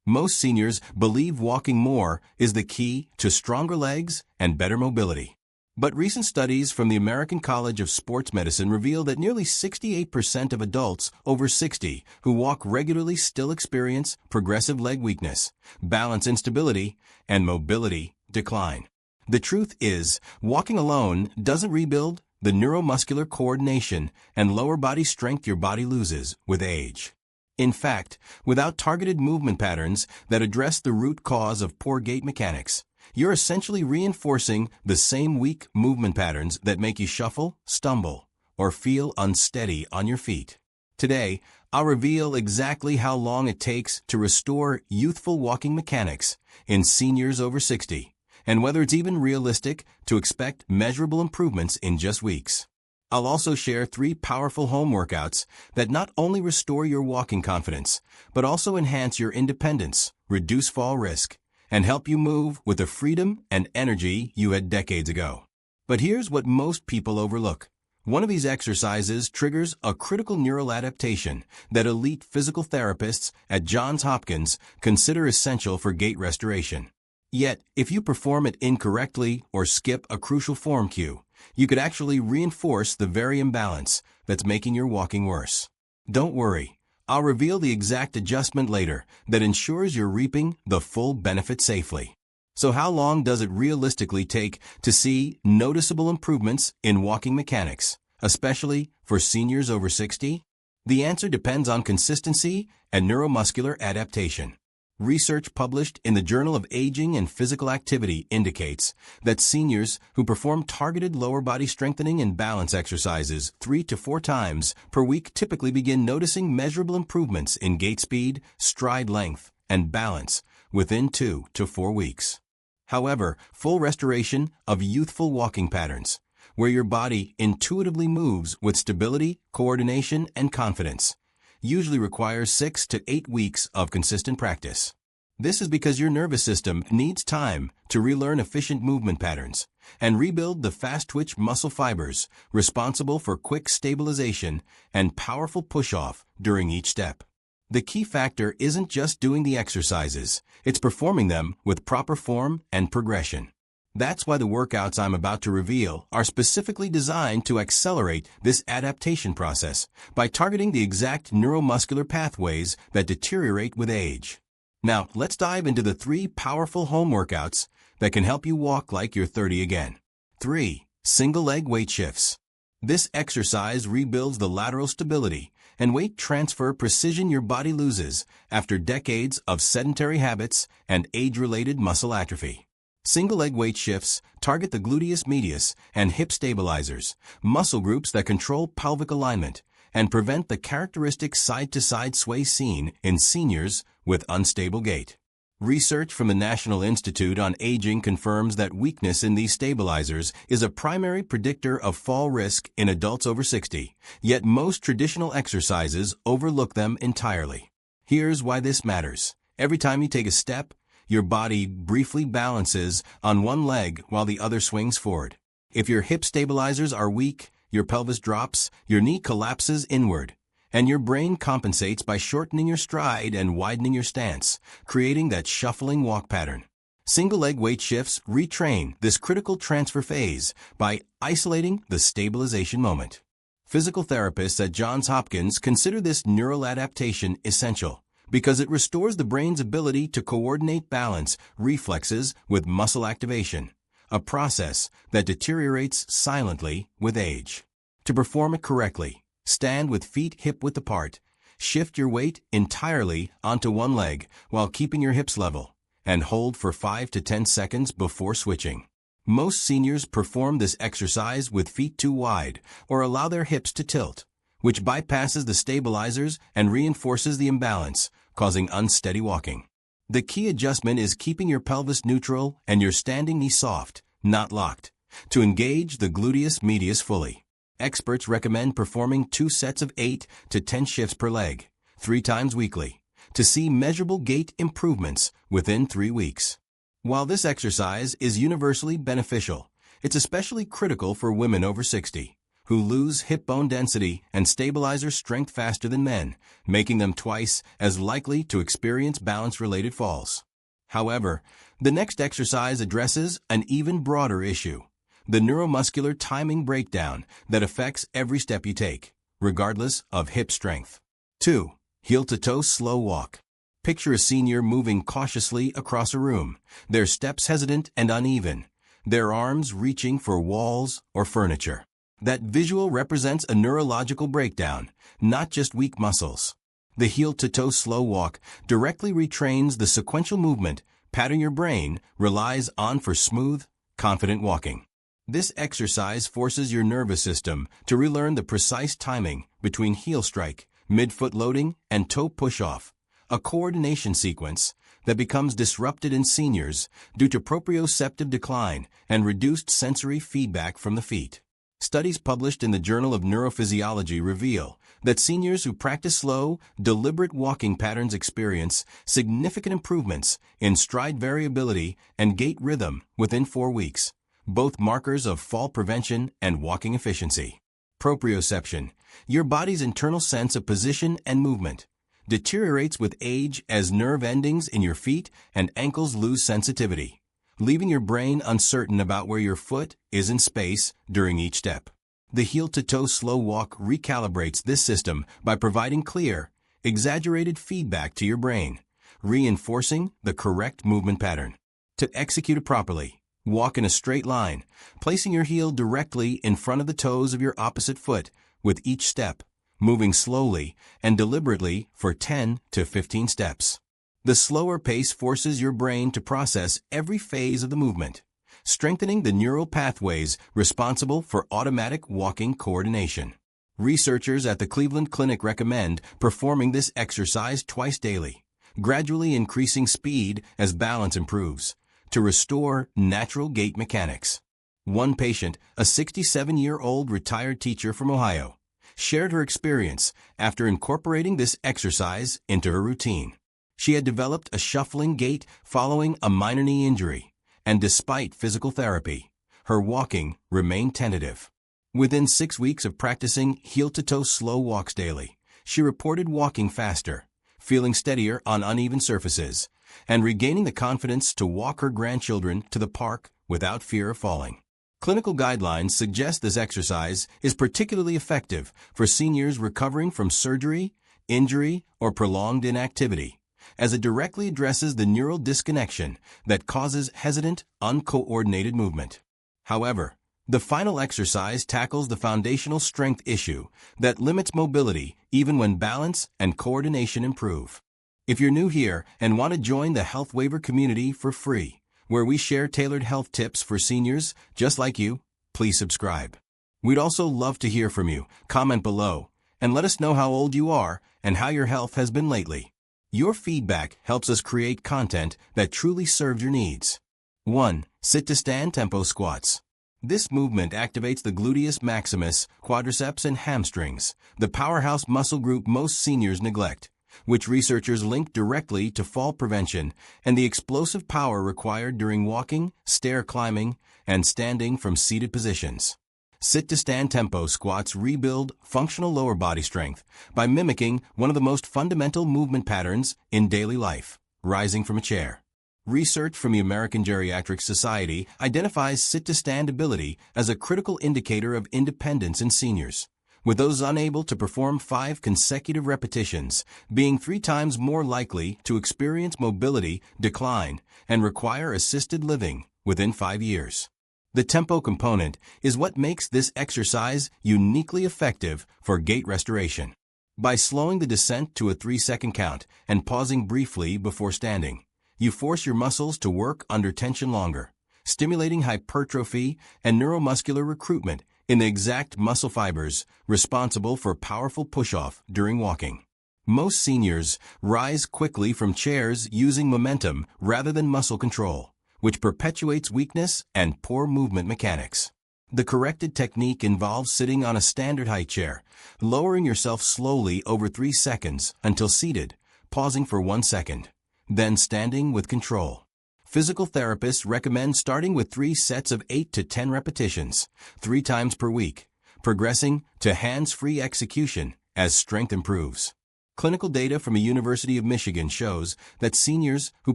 Most seniors believe walking more is the key to stronger legs and better mobility. But recent studies from the American College of Sports Medicine reveal that nearly 68% of adults over 60 who walk regularly still experience progressive leg weakness, balance instability, and mobility decline. The truth is, walking alone doesn't rebuild the neuromuscular coordination and lower body strength your body loses with age. In fact, without targeted movement patterns that address the root cause of poor gait mechanics, you're essentially reinforcing the same weak movement patterns that make you shuffle, stumble, or feel unsteady on your feet. Today, I'll reveal exactly how long it takes to restore youthful walking mechanics in seniors over 60, and whether it's even realistic to expect measurable improvements in just weeks. I'll also share 3 powerful home workouts that not only restore your walking confidence, but also enhance your independence, reduce fall risk, and help you move with the freedom and energy you had decades ago. But here's what most people overlook. One of these exercises triggers a critical neural adaptation that elite physical therapists at Johns Hopkins consider essential for gait restoration. Yet, if you perform it incorrectly or skip a crucial form cue, you could actually reinforce the very imbalance that's making your walking worse. Don't worry. I'll reveal the exact adjustment later that ensures you're reaping the full benefit safely. So how long does it realistically take to see noticeable improvements in walking mechanics, especially for seniors over 60? The answer depends on consistency and neuromuscular adaptation. Research published in the Journal of Aging and Physical Activity indicates that seniors who perform targeted lower body strengthening and balance exercises 3 to 4 times per week typically begin noticing measurable improvements in gait speed, stride length, and balance within 2 to 4 weeks. However, full restoration of youthful walking patterns, where your body intuitively moves with stability, coordination, and confidence, usually requires 6 to 8 weeks of consistent practice. This is because your nervous system needs time to relearn efficient movement patterns and rebuild the fast-twitch muscle fibers responsible for quick stabilization and powerful push-off during each step. The key factor isn't just doing the exercises, it's performing them with proper form and progression. That's why the workouts I'm about to reveal are specifically designed to accelerate this adaptation process by targeting the exact neuromuscular pathways that deteriorate with age. Now, let's dive into the 3 powerful home workouts that can help you walk like you're 30 again. 3. Single leg weight shifts. This exercise rebuilds the lateral stability and weight transfer precision your body loses after decades of sedentary habits and age-related muscle atrophy. Single-leg weight shifts target the gluteus medius and hip stabilizers, muscle groups that control pelvic alignment and prevent the characteristic side-to-side sway seen in seniors with unstable gait. Research from the National Institute on Aging confirms that weakness in these stabilizers is a primary predictor of fall risk in adults over 60, yet most traditional exercises overlook them entirely. Here's why this matters. Every time you take a step, your body briefly balances on one leg while the other swings forward. If your hip stabilizers are weak, your pelvis drops, your knee collapses inward, and your brain compensates by shortening your stride and widening your stance, creating that shuffling walk pattern. Single-leg weight shifts retrain this critical transfer phase by isolating the stabilization moment. Physical therapists at Johns Hopkins consider this neural adaptation essential, because it restores the brain's ability to coordinate balance reflexes with muscle activation, a process that deteriorates silently with age. To perform it correctly, stand with feet hip-width apart, shift your weight entirely onto one leg while keeping your hips level, and hold for 5 to 10 seconds before switching. Most seniors perform this exercise with feet too wide or allow their hips to tilt, which bypasses the stabilizers and reinforces the imbalance, causing unsteady walking. The key adjustment is keeping your pelvis neutral and your standing knee soft, not locked, to engage the gluteus medius fully. Experts recommend performing 2 sets of 8 to 10 shifts per leg, 3 times weekly, to see measurable gait improvements within 3 weeks. While this exercise is universally beneficial, it's especially critical for women over 60, who lose hip bone density and stabilizer strength faster than men, making them twice as likely to experience balance-related falls. However, the next exercise addresses an even broader issue: the neuromuscular timing breakdown that affects every step you take, regardless of hip strength. 2. Heel-to-toe slow walk. Picture a senior moving cautiously across a room, their steps hesitant and uneven, their arms reaching for walls or furniture. That visual represents a neurological breakdown, not just weak muscles. The heel-to-toe slow walk directly retrains the sequential movement pattern your brain relies on for smooth, confident walking. This exercise forces your nervous system to relearn the precise timing between heel strike, mid-foot loading, and toe push-off, a coordination sequence that becomes disrupted in seniors due to proprioceptive decline and reduced sensory feedback from the feet. Studies published in the Journal of Neurophysiology reveal that seniors who practice slow, deliberate walking patterns experience significant improvements in stride variability and gait rhythm within 4 weeks, both markers of fall prevention and walking efficiency. Proprioception, your body's internal sense of position and movement, deteriorates with age as nerve endings in your feet and ankles lose sensitivity, leaving your brain uncertain about where your foot is in space during each step. The heel-to-toe slow walk recalibrates this system by providing clear, exaggerated feedback to your brain, reinforcing the correct movement pattern. To execute it properly, walk in a straight line, placing your heel directly in front of the toes of your opposite foot with each step, moving slowly and deliberately for 10 to 15 steps. The slower pace forces your brain to process every phase of the movement, strengthening the neural pathways responsible for automatic walking coordination. Researchers at the Cleveland Clinic recommend performing this exercise twice daily, gradually increasing speed as balance improves, to restore natural gait mechanics. One patient, a 67-year-old retired teacher from Ohio, shared her experience after incorporating this exercise into her routine. She had developed a shuffling gait following a minor knee injury, and despite physical therapy, her walking remained tentative. Within 6 weeks of practicing heel-to-toe slow walks daily, she reported walking faster, feeling steadier on uneven surfaces, and regaining the confidence to walk her grandchildren to the park without fear of falling. Clinical guidelines suggest this exercise is particularly effective for seniors recovering from surgery, injury, or prolonged inactivity, as it directly addresses the neural disconnection that causes hesitant, uncoordinated movement. However, the final exercise tackles the foundational strength issue that limits mobility even when balance and coordination improve. If you're new here and want to join the Health Waiver community for free, where we share tailored health tips for seniors just like you, please subscribe. We'd also love to hear from you. Comment below and let us know how old you are and how your health has been lately. Your feedback helps us create content that truly serves your needs. 1. Sit-to-stand tempo squats. This movement activates the gluteus maximus, quadriceps, and hamstrings, the powerhouse muscle group most seniors neglect, which researchers link directly to fall prevention and the explosive power required during walking, stair climbing, and standing from seated positions. Sit-to-stand tempo squats rebuild functional lower body strength by mimicking one of the most fundamental movement patterns in daily life, rising from a chair. Research from the American Geriatric Society identifies sit-to-stand ability as a critical indicator of independence in seniors, with those unable to perform 5 consecutive repetitions being 3 times more likely to experience mobility decline and require assisted living within 5 years. The tempo component is what makes this exercise uniquely effective for gait restoration. By slowing the descent to a 3-second count and pausing briefly before standing, you force your muscles to work under tension longer, stimulating hypertrophy and neuromuscular recruitment in the exact muscle fibers responsible for powerful push-off during walking. Most seniors rise quickly from chairs using momentum rather than muscle control, which perpetuates weakness and poor movement mechanics. The corrected technique involves sitting on a standard height chair, lowering yourself slowly over 3 seconds until seated, pausing for 1 second, then standing with control. Physical therapists recommend starting with 3 sets of 8 to 10 repetitions, 3 times per week, progressing to hands-free execution as strength improves. Clinical data from a University of Michigan shows that seniors who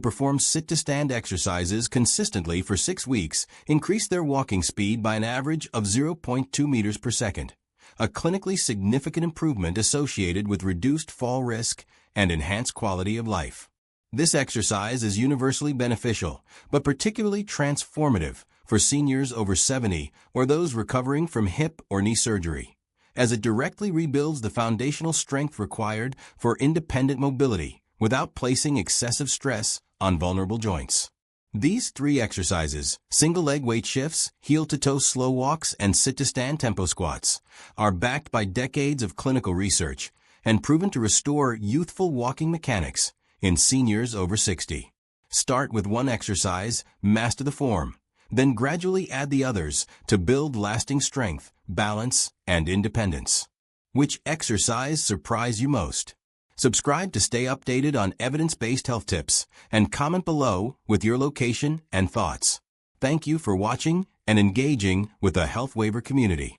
perform sit-to-stand exercises consistently for 6 weeks increase their walking speed by an average of 0.2 meters per second, a clinically significant improvement associated with reduced fall risk and enhanced quality of life. This exercise is universally beneficial, but particularly transformative for seniors over 70 or those recovering from hip or knee surgery, as it directly rebuilds the foundational strength required for independent mobility without placing excessive stress on vulnerable joints. These 3 exercises, single-leg weight shifts, heel-to-toe slow walks, and sit-to-stand tempo squats, are backed by decades of clinical research and proven to restore youthful walking mechanics in seniors over 60. Start with one exercise, master the form, then gradually add the others to build lasting strength, balance, and independence. Which exercise surprised you most? Subscribe to stay updated on evidence-based health tips and comment below with your location and thoughts. Thank you for watching and engaging with the Health Waiver community.